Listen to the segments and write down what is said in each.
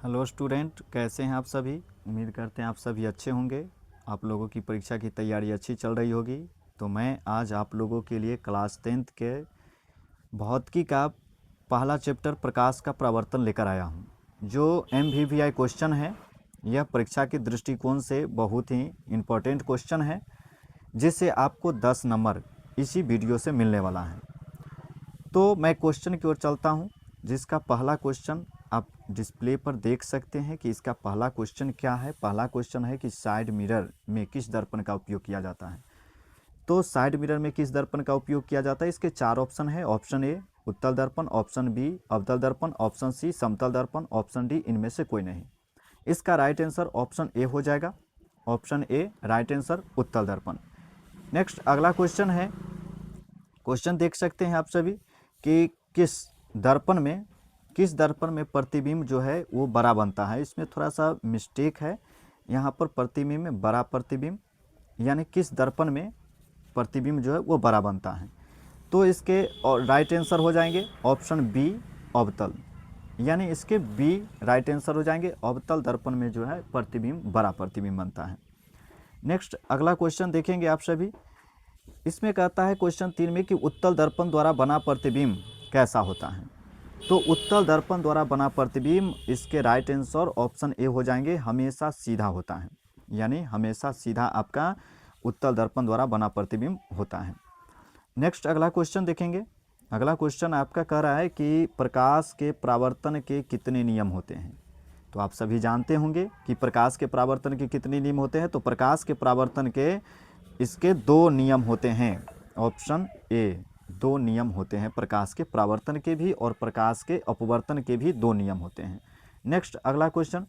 Hello student, कैसे हैं आप सभी। उम्मीद करते हैं आप सभी अच्छे होंगे। आप लोगों की परीक्षा की तैयारी अच्छी चल रही होगी। तो मैं आज आप लोगों के लिए क्लास 10th के भौतिकी का पहला चैप्टर प्रकाश का प्रवर्तन लेकर आया हूं। जो MVVI क्वेश्चन है, यह परीक्षा के दृष्टिकोण से बहुत ही इम्पोर्टेंट क्वेश्चन है, जिससे आपको 10 नंबर इसी वीडियो से मिलने वाला है। तो मैं क्वेश्चन की ओर चलता हूं, जिसका पहला क्वेश्चन आप डिस्प्ले पर देख सकते हैं कि इसका पहला क्वेश्चन क्या है। पहला क्वेश्चन है कि साइड मिरर में किस दर्पण का उपयोग किया जाता है। तो साइड मिरर में किस दर्पण का उपयोग किया जाता है, इसके 4 ऑप्शन है। ऑप्शन ए उत्तल दर्पण, ऑप्शन बी अवतल दर्पण, ऑप्शन सी समतल दर्पण, ऑप्शन डी इनमें से कोई नहीं। इसका राइट आंसर ऑप्शन ए हो जाएगा। ऑप्शन ए राइट आंसर उत्तल दर्पण। नेक्स्ट अगला क्वेश्चन है। क्वेश्चन देख सकते हैं आप सभी कि किस दर्पण में प्रतिबिंब जो है वो बड़ा बनता है। इसमें थोड़ा सा मिस्टेक है, यहाँ पर प्रतिबिंब में बड़ा प्रतिबिंब, यानी किस दर्पण में प्रतिबिंब जो है वो बड़ा बनता है। तो इसके राइट आंसर हो जाएंगे ऑप्शन बी अवतल, यानी इसके बी राइट आंसर हो जाएंगे। अवतल दर्पण में जो है प्रतिबिंब बड़ा प्रतिबिंब बनता है। नेक्स्ट अगला क्वेश्चन देखेंगे आप सभी। इसमें कहता है क्वेश्चन 3 में कि उत्तल दर्पण द्वारा बना प्रतिबिंब कैसा होता है। तो उत्तल दर्पण द्वारा बना प्रतिबिंब, इसके राइट आंसर ऑप्शन ए हो जाएंगे, हमेशा सीधा होता है। यानी हमेशा सीधा आपका उत्तल दर्पण द्वारा बना प्रतिबिंब होता है। नेक्स्ट अगला क्वेश्चन देखेंगे। अगला क्वेश्चन आपका कह रहा है कि प्रकाश के परावर्तन के कितने नियम होते हैं। तो आप सभी जानते होंगे कि प्रकाश के परावर्तन के कितने नियम होते हैं। तो प्रकाश के परावर्तन के इसके 2 नियम होते हैं। ऑप्शन ए 2 नियम होते हैं, प्रकाश के परावर्तन के भी और प्रकाश के अपवर्तन के भी 2 नियम होते हैं। नेक्स्ट अगला क्वेश्चन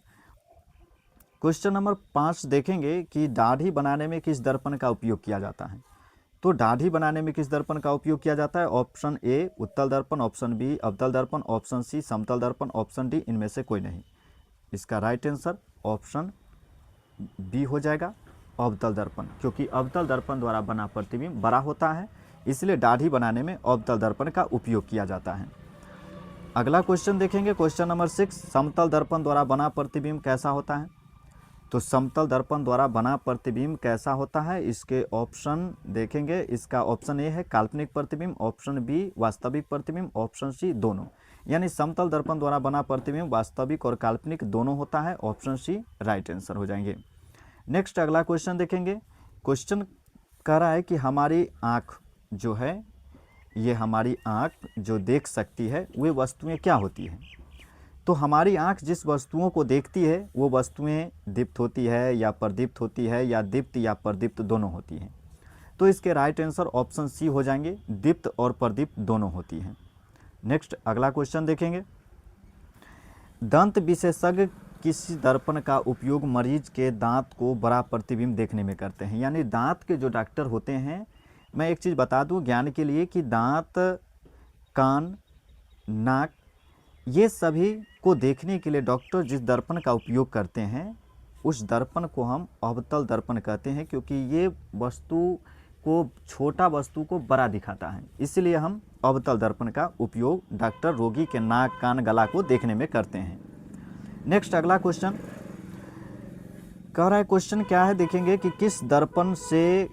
नंबर 5 देखेंगे कि दाढ़ी बनाने में किस दर्पण का उपयोग किया जाता है। तो दाढ़ी बनाने में किस दर्पण का उपयोग किया जाता है। ऑप्शन ए उत्तल दर्पण, ऑप्शन बी अवतल दर्पण, ऑप्शन सी समतल दर्पण, ऑप्शन डी इनमें से कोई नहीं। इसका राइट आंसर ऑप्शन बी हो जाएगा, अवतल दर्पण, क्योंकि अवतल दर्पण द्वारा बना प्रतिबिंब बड़ा होता है, इसलिए दाढ़ी बनाने में अवतल दर्पण का उपयोग किया जाता है। अगला क्वेश्चन देखेंगे, क्वेश्चन नंबर 6, समतल दर्पण द्वारा बना प्रतिबिंब कैसा होता है। तो समतल दर्पण द्वारा बना प्रतिबिंब कैसा होता है, इसके ऑप्शन देखेंगे। इसका ऑप्शन ए है काल्पनिक प्रतिबिंब, ऑप्शन बी वास्तविक प्रतिबिंब, ऑप्शन सी दोनों। यानी समतल दर्पण द्वारा बना प्रतिबिंब वास्तविक और काल्पनिक दोनों होता है। ऑप्शन सी राइट आंसर हो जाएंगे। नेक्स्ट अगला क्वेश्चन देखेंगे। क्वेश्चन कह रहा है कि हमारी आँख जो है, ये हमारी आँख जो देख सकती है वे वस्तुएं क्या होती हैं। तो हमारी आँख जिस वस्तुओं को देखती है वो वस्तुएं दीप्त होती है या प्रदीप्त होती है, या दीप्त या प्रदीप्त दोनों होती हैं। तो इसके राइट आंसर ऑप्शन सी हो जाएंगे, दीप्त और प्रदीप्त दोनों होती हैं। नेक्स्ट अगला क्वेश्चन देखेंगे। दंत विशेषज्ञ किस दर्पण का उपयोग मरीज के दांत को बड़ा प्रतिबिंब देखने में करते हैं। यानी दांत के जो डॉक्टर होते हैं, मैं एक चीज़ बता दूं ज्ञान के लिए कि दांत, कान, नाक, ये सभी को देखने के लिए डॉक्टर जिस दर्पण का उपयोग करते हैं उस दर्पण को हम अवतल दर्पण कहते हैं, क्योंकि ये छोटा वस्तु को बड़ा दिखाता है, इसलिए हम अवतल दर्पण का उपयोग डॉक्टर रोगी के नाक, कान, गला को देखने में करते हैं। नेक्स्ट अगला क्वेश्चन कह रहा है, क्वेश्चन क्या है देखेंगे कि किस दर्पण से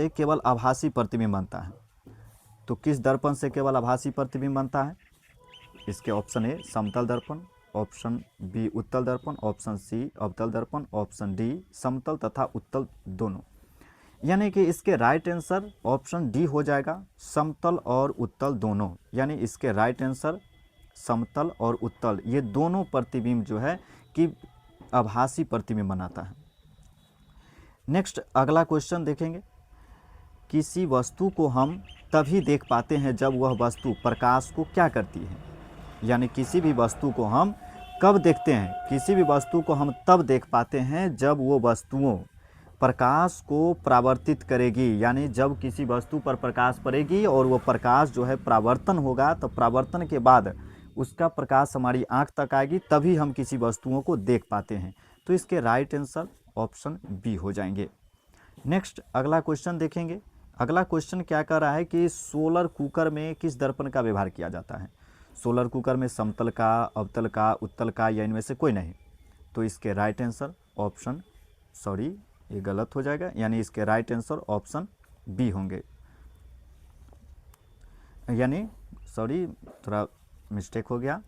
केवल आभासी प्रतिबिंब बनता है। तो किस दर्पण से केवल आभासी प्रतिबिंब बनता है। इसके ऑप्शन ए समतल दर्पण, ऑप्शन बी उत्तल दर्पण, ऑप्शन सी अवतल दर्पण, ऑप्शन डी समतल तथा उत्तल दोनों। यानी कि इसके राइट आंसर ऑप्शन डी हो जाएगा, समतल और उत्तल दोनों। यानी इसके राइट आंसर समतल और उत्तल ये दोनों प्रतिबिंब जो है कि आभासी प्रतिबिंब बनाता है। नेक्स्ट अगला क्वेश्चन देखेंगे। किसी वस्तु को हम तभी देख पाते हैं जब वह वस्तु प्रकाश को क्या करती है। यानी किसी भी वस्तु को हम कब देखते हैं, किसी भी वस्तु को हम तब देख पाते हैं जब वो वस्तुओं प्रकाश को परावर्तित करेगी। यानी जब किसी वस्तु पर प्रकाश पड़ेगी और वो प्रकाश जो है परावर्तन होगा, तो परावर्तन के बाद उसका प्रकाश हमारी आँख तक आएगी, तभी हम किसी वस्तुओं को देख पाते हैं। तो इसके राइट आंसर ऑप्शन बी हो जाएंगे। नेक्स्ट अगला क्वेश्चन देखेंगे। अगला क्वेश्चन क्या कर रहा है कि सोलर कुकर में किस दर्पण का व्यवहार किया जाता है। सोलर कुकर में समतल का, अवतल का, उत्तल का या इनमें से कोई नहीं। तो इसके राइट आंसर ऑप्शन, सॉरी ये गलत हो जाएगा, यानी इसके राइट आंसर ऑप्शन बी होंगे। यानी सॉरी थोड़ा मिस्टेक हो गया,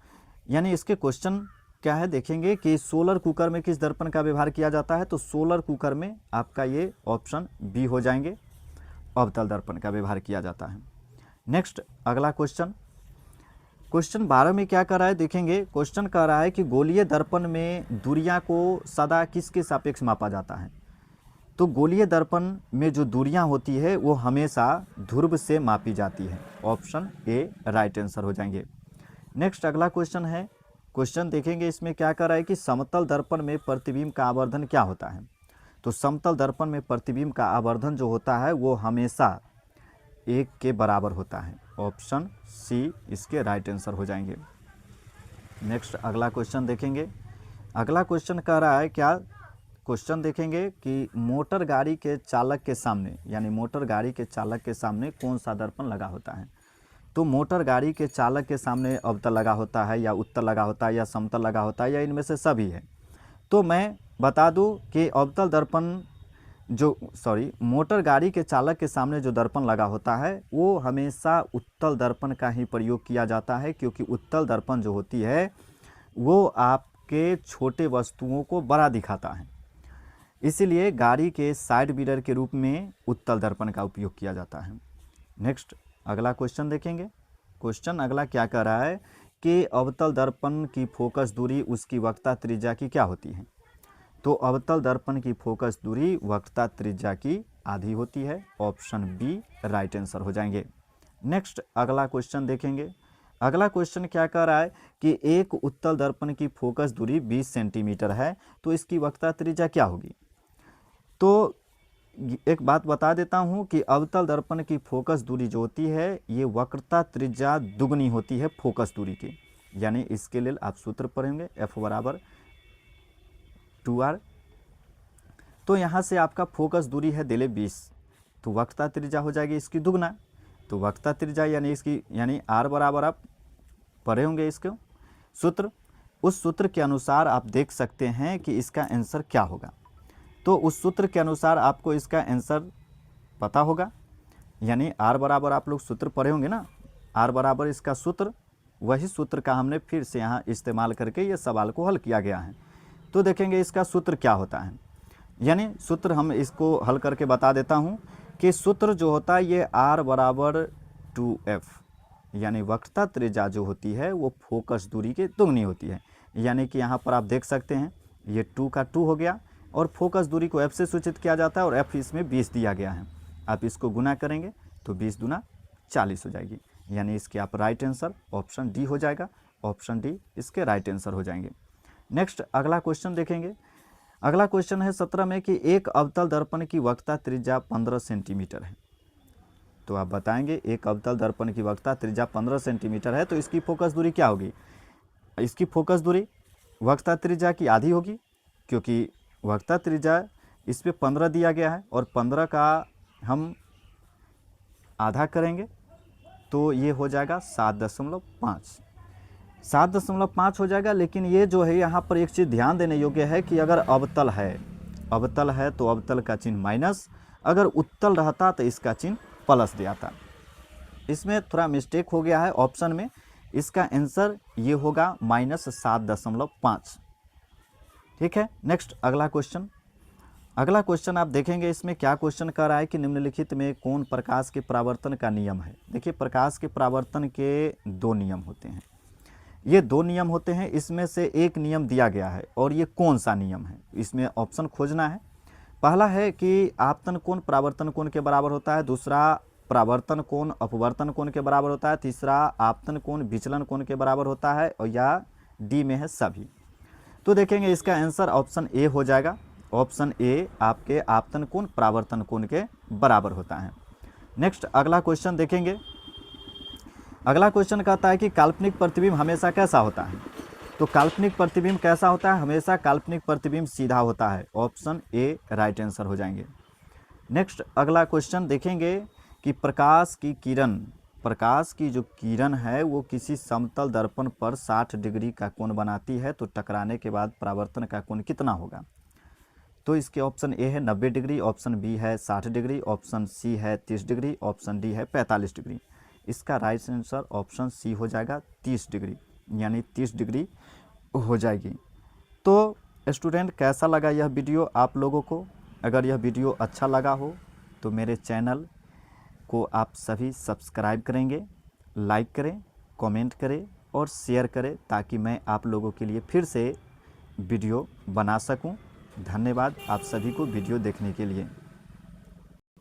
यानी इसके क्वेश्चन क्या है देखेंगे कि सोलर कुकर में किस दर्पण का व्यवहार किया जाता है। तो सोलर कुकर में आपका ये ऑप्शन बी हो जाएंगे, अवतल दर्पण का व्यवहार किया जाता है। नेक्स्ट अगला क्वेश्चन, क्वेश्चन 12 में क्या कर रहा है देखेंगे। क्वेश्चन कह रहा है कि गोलीय दर्पण में दूरियां को सदा किसके सापेक्ष मापा जाता है। तो गोलीय दर्पण में जो दूरियां होती है वो हमेशा ध्रुव से मापी जाती है। ऑप्शन ए राइट आंसर हो जाएंगे। नेक्स्ट अगला क्वेश्चन है, क्वेश्चन देखेंगे इसमें क्या कर रहा है कि समतल दर्पण में प्रतिबिंब का आवर्धन क्या होता है। तो समतल दर्पण में प्रतिबिंब का आवर्धन जो होता है वो हमेशा 1 के बराबर होता है। ऑप्शन सी इसके राइट आंसर हो जाएंगे। नेक्स्ट अगला क्वेश्चन देखेंगे। अगला क्वेश्चन कह रहा है क्या, क्वेश्चन देखेंगे कि मोटर गाड़ी के चालक के सामने, यानी मोटर गाड़ी के चालक के सामने कौन सा दर्पण लगा होता है। तो मोटर गाड़ी के चालक के सामने अवतल लगा होता है या उत्तल लगा होता है या समतल लगा होता है या इनमें से सभी है। तो मैं बता दूं कि अवतल दर्पण जो मोटर गाड़ी के चालक के सामने जो दर्पण लगा होता है वो हमेशा उत्तल दर्पण का ही प्रयोग किया जाता है, क्योंकि उत्तल दर्पण जो होती है वो आपके छोटे वस्तुओं को बड़ा दिखाता है। इसीलिए गाड़ी के साइड मिरर के रूप में उत्तल दर्पण का उपयोग किया जाता है। नेक्स्ट अगला क्वेश्चन देखेंगे। क्वेश्चन अगला क्या कह रहा है कि अवतल दर्पण की फोकस दूरी उसकी वक्रता त्रिज्या की क्या होती है। तो अवतल दर्पण की फोकस दूरी वक्रता त्रिज्या की आधी होती है। ऑप्शन बी राइट आंसर हो जाएंगे। नेक्स्ट अगला क्वेश्चन देखेंगे। अगला क्वेश्चन क्या कह रहा है कि एक उत्तल दर्पण की फोकस दूरी 20 सेंटीमीटर है, तो इसकी वक्रता त्रिज्या क्या होगी। तो एक बात बता देता हूं कि अवतल दर्पण की फोकस दूरी जो होती है ये वक्रता त्रिज्या दुगनी होती है फोकस दूरी की, यानी इसके लिए आप सूत्र पढ़ेंगे F बराबर 2r। तो यहाँ से आपका फोकस दूरी है दिले 20, तो वक्रता त्रिज्या हो जाएगी इसकी दुगना। तो वक्रता त्रिज्या यानी r बराबर आप पढ़े होंगे इसको सूत्र, उस सूत्र के अनुसार आप देख सकते हैं कि इसका आंसर क्या होगा। तो उस सूत्र के अनुसार आपको इसका आंसर पता होगा, यानी r बराबर आप लोग सूत्र पढ़े होंगे ना, r बराबर इसका सूत्र, वही सूत्र का हमने फिर से यहाँ इस्तेमाल करके ये सवाल को हल किया गया है। तो देखेंगे इसका सूत्र क्या होता है, यानी सूत्र हम इसको हल करके बता देता हूँ कि सूत्र जो होता है ये r बराबर 2f, यानी वक्रता त्रिज्या जो होती है वो फोकस दूरी के दुगनी होती है। यानी कि यहाँ पर आप देख सकते हैं ये 2 का 2 हो गया और फोकस दूरी को f से सूचित किया जाता है और f इसमें 20 दिया गया है। आप इसको गुना करेंगे तो 20 दूना 40 हो जाएगी, यानी इसके आप राइट आंसर ऑप्शन डी हो जाएगा। ऑप्शन डी इसके राइट आंसर हो जाएंगे। नेक्स्ट अगला क्वेश्चन देखेंगे। अगला क्वेश्चन है 17 में कि एक अवतल दर्पण की वक्रता त्रिज्या 15 सेंटीमीटर है। तो आप बताएंगे एक अवतल दर्पण की वक्रता त्रिज्या 15 सेंटीमीटर है, तो इसकी फोकस दूरी क्या होगी। इसकी फोकस दूरी वक्रता त्रिज्या की आधी होगी, क्योंकि वक्रता त्रिज्या इस पर 15 दिया गया है और 15 का हम आधा करेंगे तो ये हो जाएगा 7.5 हो जाएगा। लेकिन ये जो है यहाँ पर एक चीज़ ध्यान देने योग्य है कि अगर अवतल है तो अवतल का चिन्ह माइनस, अगर उत्तल रहता तो इसका चिन्ह प्लस दिया था। इसमें थोड़ा मिस्टेक हो गया है ऑप्शन में, इसका आंसर ये होगा -7.5। ठीक है। नेक्स्ट अगला क्वेश्चन आप देखेंगे इसमें क्या क्वेश्चन कर रहा है कि निम्नलिखित में कौन प्रकाश के परावर्तन का नियम है। देखिए प्रकाश के परावर्तन के 2 नियम होते हैं, ये 2 नियम होते हैं, इसमें से एक नियम दिया गया है और ये कौन सा नियम है इसमें ऑप्शन खोजना है। पहला है कि आपतन कोण परावर्तन कोण के बराबर होता है, दूसरा परावर्तन कोण अपवर्तन कोण के बराबर होता है, तीसरा आपतन कोण विचलन कोण के बराबर होता है, और या डी में है सभी। तो देखेंगे इसका आंसर ऑप्शन ए हो जाएगा। ऑप्शन ए आपके आपतन कोण परावर्तन कोण के बराबर होता है। नेक्स्ट अगला क्वेश्चन देखेंगे। अगला क्वेश्चन कहता है कि काल्पनिक प्रतिबिंब हमेशा कैसा होता है। तो काल्पनिक प्रतिबिंब कैसा होता है, हमेशा काल्पनिक प्रतिबिंब सीधा होता है। ऑप्शन ए राइट आंसर हो जाएंगे। नेक्स्ट अगला क्वेश्चन देखेंगे कि प्रकाश की किरण प्रकाश की जो किरण है वो किसी समतल दर्पण पर 60 डिग्री का कोण बनाती है तो टकराने के बाद परावर्तन का कोण कितना होगा। तो इसके ऑप्शन ए है 90 डिग्री, ऑप्शन बी है 60 डिग्री, ऑप्शन सी है 30 डिग्री, ऑप्शन डी है 45 डिग्री। इसका राइट आंसर ऑप्शन सी हो जाएगा 30 डिग्री, यानी 30 डिग्री हो जाएगी। तो स्टूडेंट कैसा लगा यह वीडियो आप लोगों को? अगर यह वीडियो अच्छा लगा हो तो मेरे चैनल को आप सभी सब्सक्राइब करेंगे, लाइक करें, कमेंट करें और शेयर करें ताकि मैं आप लोगों के लिए फिर से वीडियो बना सकूं। धन्यवाद आप सभी को वीडियो देखने के लिए।